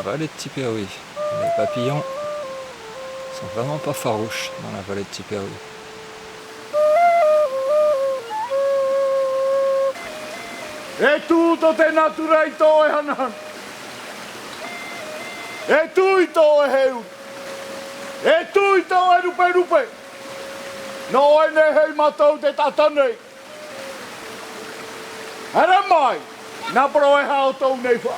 vallée de Tipaerui. Les papillons sont vraiment pas farouches dans la vallée de Tipaerui. E tutto te natura i tō e hanan. E tu i tō e heu. E tu i tō e rupe rupe. No e ne hei matau te tatanei. Hara mai, nā pro e hao tō nei wha.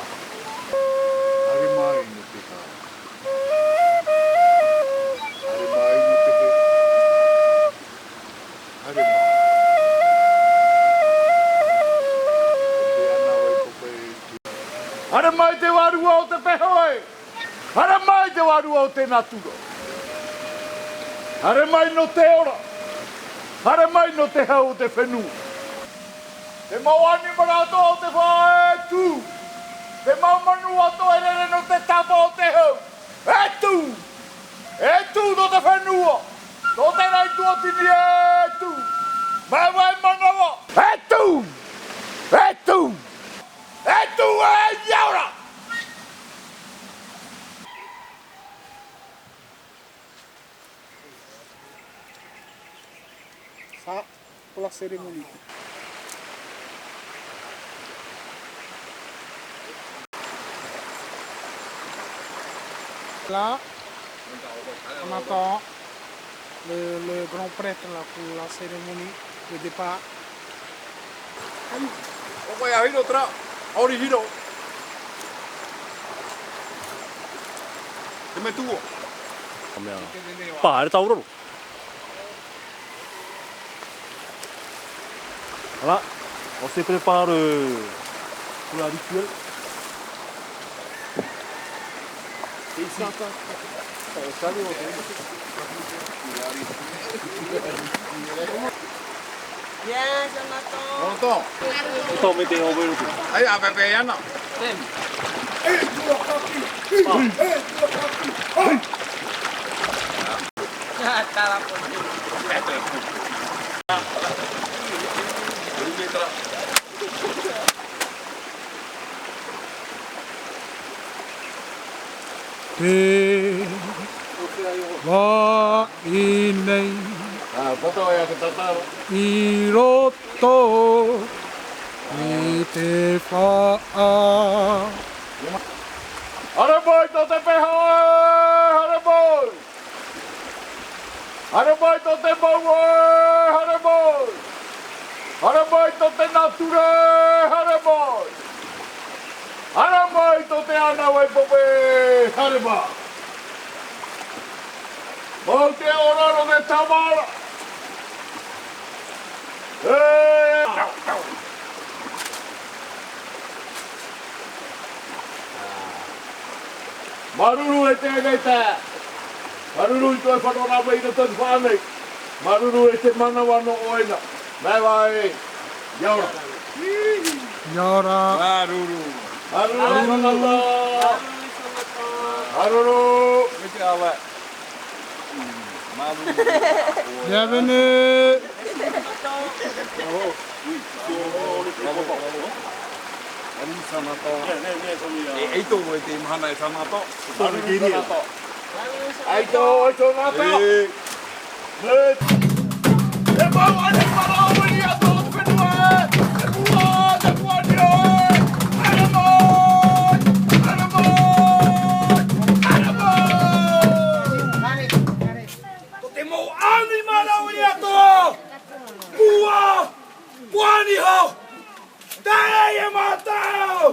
Hara mai no te hao. Hara mai no te he. Hara mai. Hara mai te warua o te pehoe. Hara mai te warua o te natura. Hara mai no te ora. Hara mai no te hau o te whenua. Te mau ani marato o te whae tu. Te mau manu ato e rere no te tapa o te hau. E tu. E tu no te whenua. No te rei tua tini e tu. Mai wai manawa. E tu. E tu. E tu e yaura. Ça, pour la cérémonie. Là, on attend le grand prêtre là, pour la cérémonie de départ. O vai a hino tra. Auri hino. Te me tuo. Pá, está o Voilà, on se prépare pour la rituel. Et ici, Bien, Jonathan. Pronto. Attends, mettez en vélo. Ai a pepe yana. Tá lá por dentro. Te wa inei Ah, foto ya ke tataro. I roto I te whaa. Hara boy to te pehoe. Hara boy. Hara boy to te maue. Hara boy. Hara boy to te natura. Hara boy. Hara boy to te ana wai pope. Hara boy. Mo te oraro de tamara. Maruru e te ngeita. Maruru i toi whanona wei na tōni whānei. Maruru e te mana wano oina. Mai wai. Yaura. Yora. Maruru. Maruru sanata. Maruru. Miki awa. Maruru. Bienvenue. Ei tō e te mahana e sanata. Maruru sanata. Ei tō e sanata. E mau ane paraori a tō te whenua. E mua te puani oi. Ana moi. Ana moi. Ana moi. Ko te mau ani paraori a tō. Mua. Puani ho. Tae e matau.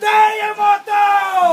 Tae e matau!